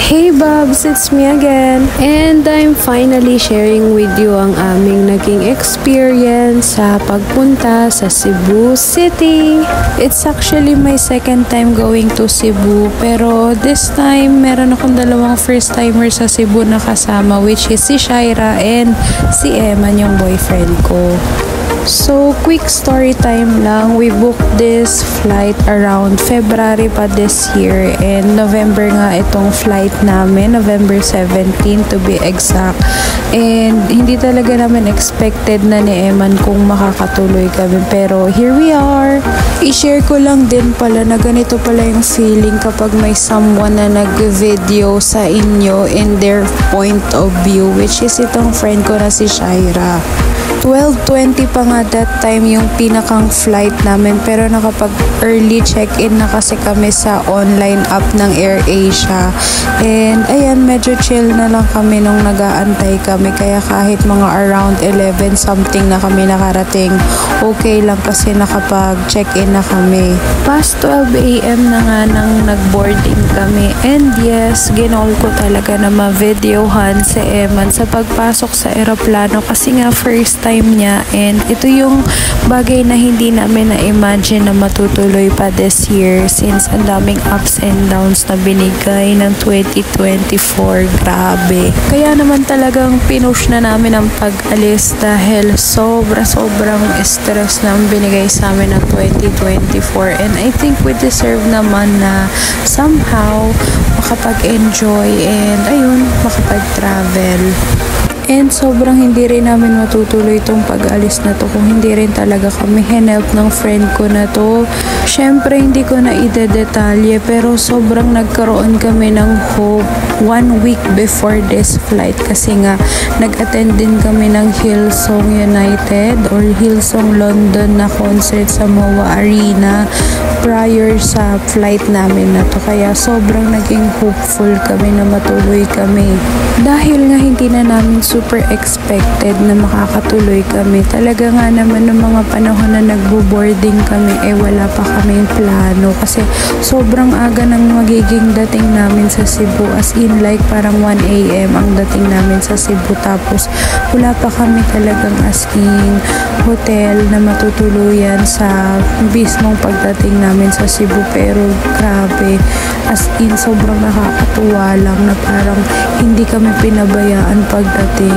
Hey Bobs, it's me again. And I'm finally sharing with you ang aming naging experience sa pagpunta sa Cebu City. It's actually my second time going to Cebu, pero this time meron akong dalawang first timer sa Cebu na kasama, which is si Shaira and si Eman, yung boyfriend ko. So, quick story time lang. We booked this flight around February pa this year, and November nga itong flight namin, November 17 to be exact. And hindi talaga namin expected na ni Eman kung makakatuloy kami, pero here we are. I-share ko lang din pala na ganito pala yung feeling kapag may someone na nag-video sa inyo in their point of view, which is itong friend ko na si Shaira. 12:20 pa nga that time yung pinakang flight namin, pero nakapag early check-in na kasi kami sa online app ng AirAsia. And ayan, medyo chill na lang kami nung nag-aantay kami, kaya kahit mga around 11 something na kami nakarating, okay lang kasi nakapag check-in na kami. Past 12 AM na nga nang nag-boarding kami, and yes, ginol ko talaga na ma-videohan si Eman sa pagpasok sa eroplano kasi nga first time niya, and ito yung bagay na hindi namin na-imagine na matutuloy pa this year since ang daming ups and downs na binigay ng 2024. Grabe. Kaya naman talagang pinush na namin ang pag-alis dahil sobrang stress na ang binigay sa amin ng 2024, and I think we deserve naman na somehow makapag-enjoy and ayun, makapag-travel. And sobrang hindi rin namin matutuloy itong pag-alis na to kung hindi rin talaga kami hinelp ng friend ko na to. Syempre hindi ko na ide-detalye, pero sobrang nagkaroon kami ng hope 1 week before this flight kasi nga nag-attend din kami ng Hillsong United or Hillsong London na concert sa MOA Arena prior sa flight namin na to, kaya sobrang naging hopeful kami na matuloy kami. Dahil nga hindi na namin super expected na makakatuloy kami, talaga nga naman ng mga panahon na nagbo-boarding kami wala pa kaming plano kasi sobrang aga ng magiging dating namin sa Cebu, as in like parang 1 AM ang dating namin sa Cebu, tapos wala pa kami talagang as in hotel na matutuluyan sa mismong pagdating namin sa Cebu. Pero grabe, as in sobrang nakakatuwa lang na parang hindi kami pinabayaan pagdating.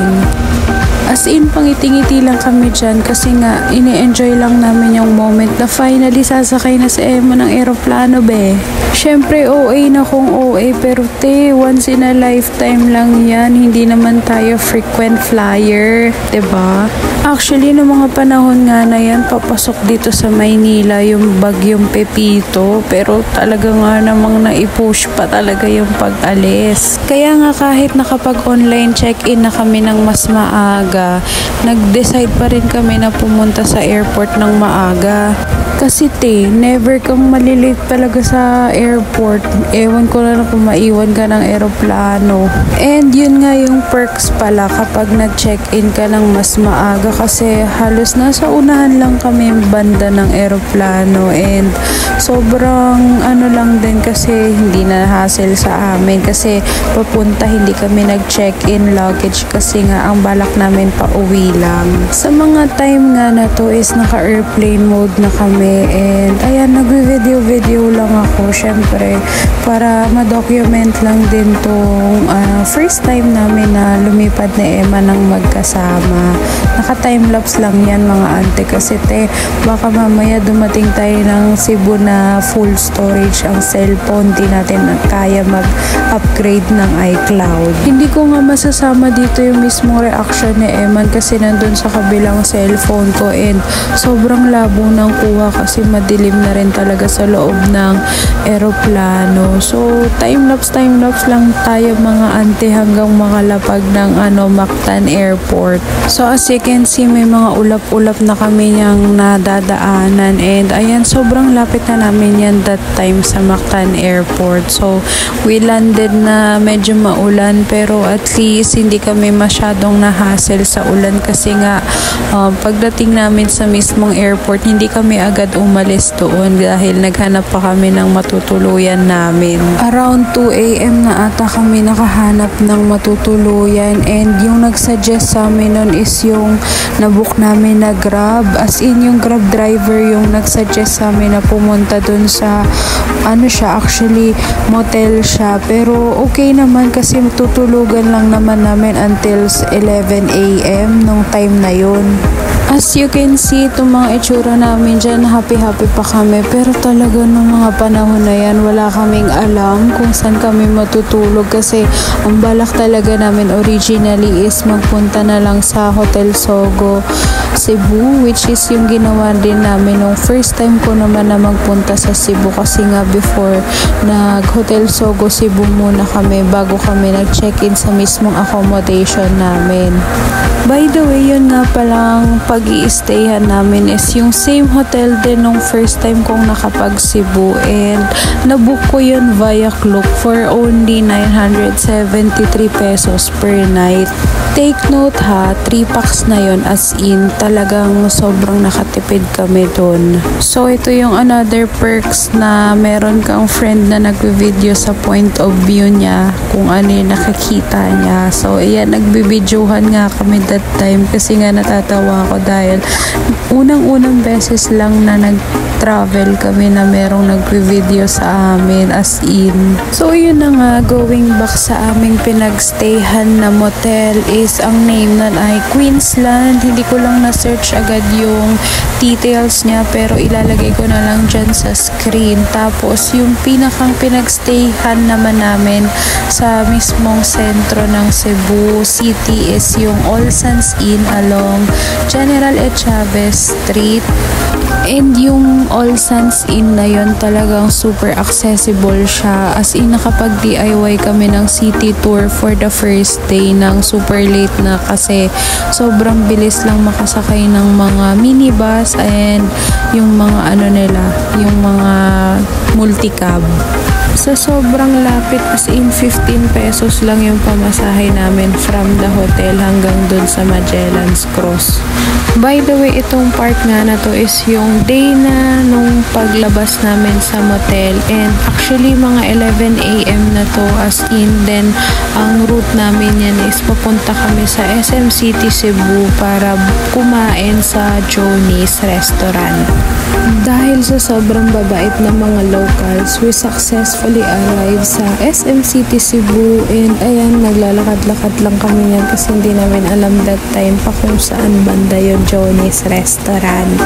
As in, pangiti-ngiti lang kami dyan kasi nga ini-enjoy lang namin yung moment na finally sasakay na si Emma ng aeroplano, be. Syempre, OA na kung OA, pero once in a lifetime lang yan. Hindi naman tayo frequent flyer, diba? Actually, noong mga panahon nga na yan, papasok dito sa Maynila yung bagyong Pepito, pero talaga nga namang naipush pa talaga yung pag-alis. Kaya nga kahit nakapag-online check-in na kami ng mas maaga, nag-decide pa rin kami na pumunta sa airport ng maaga. Kasi never kang malilate talaga sa airport. Ewan ko na kung maiwan ka ng aeroplano. And yun nga yung perks pala kapag nag-check-in ka ng mas maaga, kasi halos nasa unahan lang kami banda ng aeroplano, and sobrang lang din kasi hindi na hassle sa amin kasi papunta hindi kami nag-check-in luggage kasi nga ang balak namin pa uwi lang. Sa mga time nga na to is naka-airplane mode na kami, and ayan, nag-video lang ako syempre para ma-document lang din tong first time namin na lumipad ni Emma ng magkasama. Naka-timelapse lang yan mga ante kasi baka mamaya dumating tayo ng Cebu na full storage ang cellphone, di natin kaya mag-upgrade ng iCloud. Hindi ko nga masasama dito yung mismong reaction ni Eman kasi nandun sa kabilang cellphone ko, and sobrang labo ng kuha kasi madilim na rin talaga sa loob ng aeroplano. So timelapse lang tayo mga ante hanggang makalapag ng Mactan Airport. So as you can see, may mga ulap-ulap na kami niyang nadadaanan, and ayan, sobrang lapit na namin yan that time sa Mactan Airport. So we landed na medyo maulan, pero at least hindi kami masyadong na-hassle sa ulan kasi nga pagdating namin sa mismong airport, hindi kami agad agad umalis doon dahil naghanap pa kami ng matutuluyan namin. Around 2 a.m. na ata kami nakahanap ng matutuluyan, and yung nagsuggest sa amin nun is yung nabook namin na Grab. As in, yung Grab driver yung nagsuggest sa amin na pumunta dun sa actually motel siya, pero okay naman kasi tutulugan lang naman namin until 11 a.m. nung time na yun. As you can see, itong mga itsura namin dyan, happy-happy pa kami. Pero talaga nung mga panahon na yan, wala kaming alam kung saan kami matutulog kasi ang balak talaga namin originally is magpunta na lang sa Hotel Sogo Cebu, which is yung ginawa din namin nung first time ko naman na magpunta sa Cebu, kasi nga before nag-Hotel Sogo Cebu muna kami bago kami nag-check-in sa mismong accommodation namin. By the way, yun nga palang pag-i-stayhan namin is yung same hotel din nung first time kong nakapag-Cebu, and nabook ko yun via Klook for only 973 pesos per night. Take note ha, 3 packs na yun, as in talagang sobrang nakatipid kami dun. So ito yung another perks na meron kang friend na nag-video sa point of view niya kung ano yung nakikita niya. So ayan, nagbibidyohan nga kami that time kasi nga natatawa ako dahil unang-unang beses lang na nag-travel kami na merong nag-video sa amin, as in. So yun na nga, going back sa aming pinagstayhan na motel is ang name nun ay Queensland. Hindi ko lang na-search agad yung details niya, pero ilalagay ko na lang dyan sa screen. Tapos yung pinakang pinagstayhan naman namin sa mismong sentro ng Cebu City is yung All Saints Inn along General E. Chavez Street. And yung All Saints Inn na yun talagang super accessible siya. As in, nakapag-DIY kami ng city tour for the first day ng super late na kasi sobrang bilis lang makasakay ng mga minibus and yung mga yung mga multicab. Sa sobrang lapit, as in 15 pesos lang yung pamasahe namin from the hotel hanggang dun sa Magellan's Cross. By the way, itong part nga na to is yung day na nung paglabas namin sa motel, and actually mga 11 a.m. na to, as in. Then ang route namin yan is papunta kami sa SM City Cebu para kumain sa Johnny's Restaurant. Dahil sa sobrang babait ng mga locals, we successfully arrived sa SM City Cebu, and ayan, naglalakad-lakad lang kami yan kasi hindi namin alam that time pa kung saan banda yung Johnny's Restaurant.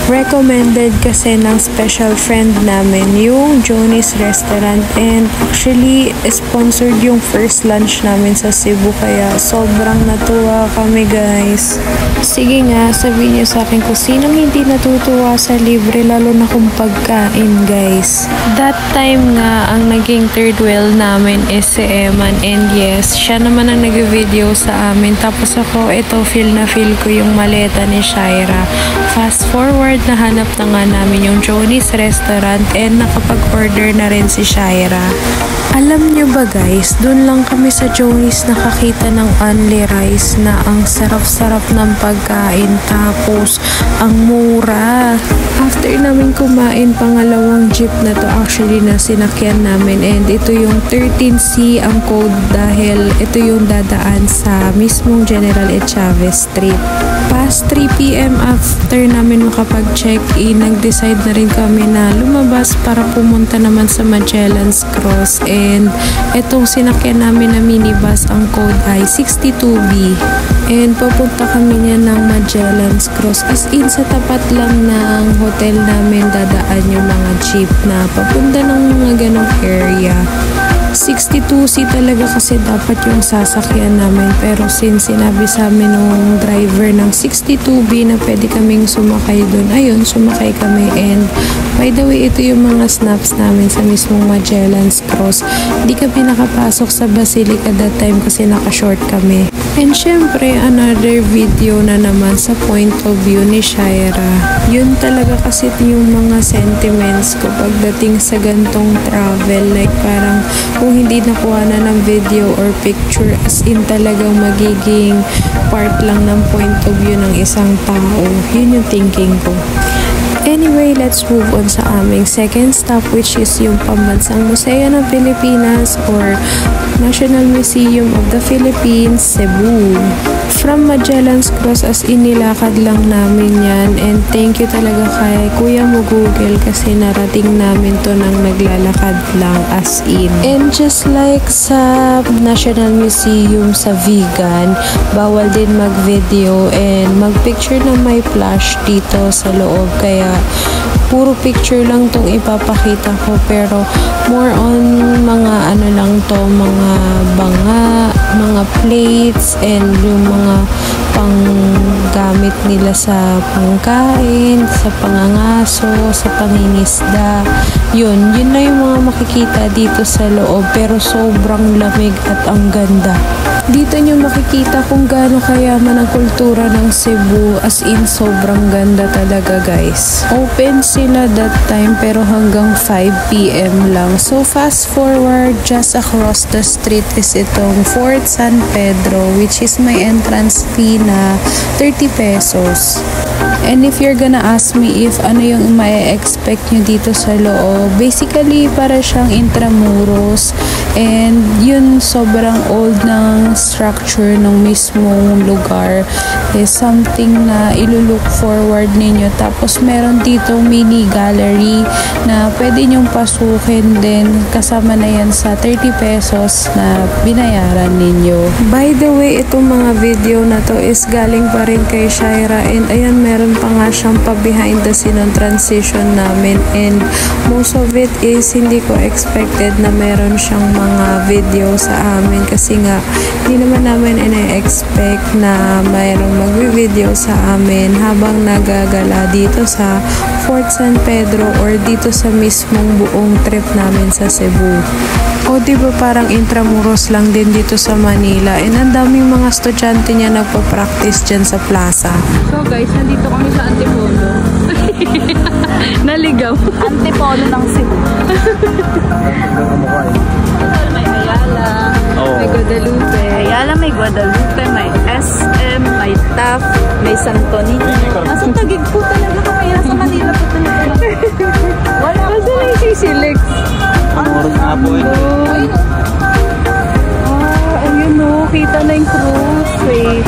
Recommended kasi ng special friend namin yung Johnny's Restaurant, and actually sponsored yung first lunch namin sa Cebu, kaya sobrang natuwa kami, guys. Sige nga, sabihin niyo sa akin kung sinong hindi natutuwa sa libre, lalo na kung pagkain, guys. That time nga, ang naging third wheel namin is si Eman, and yes, siya naman ang nag-video sa amin. Tapos ako, feel ko yung maleta ni Shaira. Fast forward, nahanap na nga namin yung Johnny's Restaurant, and nakapag-order na rin si Shaira. Alam nyo ba, guys, dun lang kami sa Johnny's nakakita ng only rice na ang sarap-sarap ng pagkain, tapos ang mura. After namin kumain, pangalawang jeep na to actually na sinakyan namin, and ito yung 13C ang code dahil ito yung dadaan sa mismong General E. Chavez Street. Past 3 p.m. after namin makapag-check-in, nag-decide na rin kami na lumabas para pumunta naman sa Magellan's Cross, and itong sinakyan namin na minibus, ang code ay 62B, and papunta kami niya ng Magellan's Cross. As in, sa tapat lang ng hotel namin dadaan yung mga jeep na papunta ng mga ganong area. 62C talaga kasi dapat yung sasakyan namin, pero since sinabi sa amin nung driver ng 62B na pwede kaming sumakay dun, ayun, sumakay kami. And by the way, ito yung mga snaps namin sa mismong Magellan's Cross. Hindi kami nakapasok sa Basilica that time kasi naka-short kami. And syempre, another video na naman sa point of view ni Shaira. Yun talaga kasi yung mga sentiments ko pagdating sa gantong travel. Like parang kung hindi nakuha na ng video or picture, as in talagang magiging part lang ng point of view ng isang tao. Yun yung thinking ko. And Anyway, let's move on sa aming second stop, which is yung Pambansang Museo ng Pilipinas or National Museum of the Philippines, Cebu. From Magellan's Cross, as in nilakad lang namin yan, and thank you talaga kay Kuya mo Google kasi narating namin to nang naglalakad lang, as in. And just like sa National Museum sa Vigan, bawal din mag-video and mag-picture na may flash dito sa loob, kaya puro picture lang tong ipapakita ko, pero more on mga ano lang to, mga banga, mga plates, and yung mga panggamit nila sa pangkain, sa pangangaso, sa pangingisda. Yun na yung mga makikita dito sa loob, pero sobrang lamig at ang ganda. Dito nyo makikita kung gaano kayaman ang kultura ng Cebu, as in sobrang ganda talaga guys. Open sila that time pero hanggang 5 PM lang. So fast forward, just across the street is itong Fort San Pedro, which is my entrance fee na 30 pesos. And if you're gonna ask me if ano yung ma-expect nyo dito sa loob, basically para siyang Intramuros, and yun sobrang old ng structure ng mismong lugar is something na ilulook forward ninyo. Tapos meron dito mini gallery na pwede nyong pasukin din, kasama na yan sa 30 pesos na binayaran ninyo. By the way, itong mga video na to is galing pa rin kay Shaira, and ayan, meron pa nga siyang pa behind the scene on transition namin, and most of it is hindi ko expected na meron siyang mga video sa amin kasi nga hindi naman namin ina-expect na mayroong magvi-video sa amin habang nagagala dito sa Fort San Pedro or dito sa mismong buong trip namin sa Cebu. O diba parang Intramuros lang din dito sa Manila, and ang daming mga estudyante niya nagpa-practice dyan sa plaza. So guys, nandito kami sa Antipolo. Naligaw. Antipolo ng Cebu. May Ayala, may Guadalupe. Ayala, may Guadalupe, may SM, may TAF, may Santo Niño. Nasa Taguig po talaga kami. Nasa Manila po talaga. Wala po. Nasa na yung sisilik? Oras nga po ito. Ayun o. Kita na yung cruise. Wait.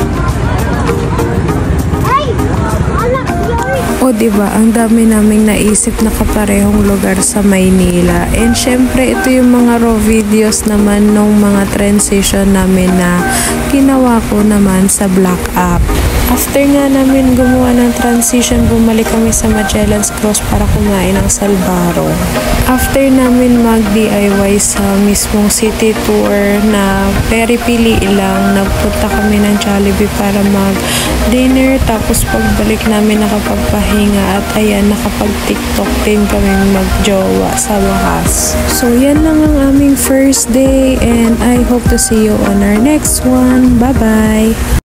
O diba, ang dami naming naisip na kaparehong lugar sa Maynila. And syempre, ito yung mga raw videos naman nung mga transition namin na ginawa ko naman sa Black App. After nga namin gumawa ng transition, bumalik kami sa Magellan's Cross para kumain ng salbaro. After namin mag-DIY sa mismong city tour na very pili lang, nagpunta kami ng Jollibee para mag-dinner, tapos pagbalik namin nakapagpahinga at ayan, nakapag-TikTok din kami mag-jowa sa wakas. So yan lang ang aming first day, and I hope to see you on our next one. Bye-bye!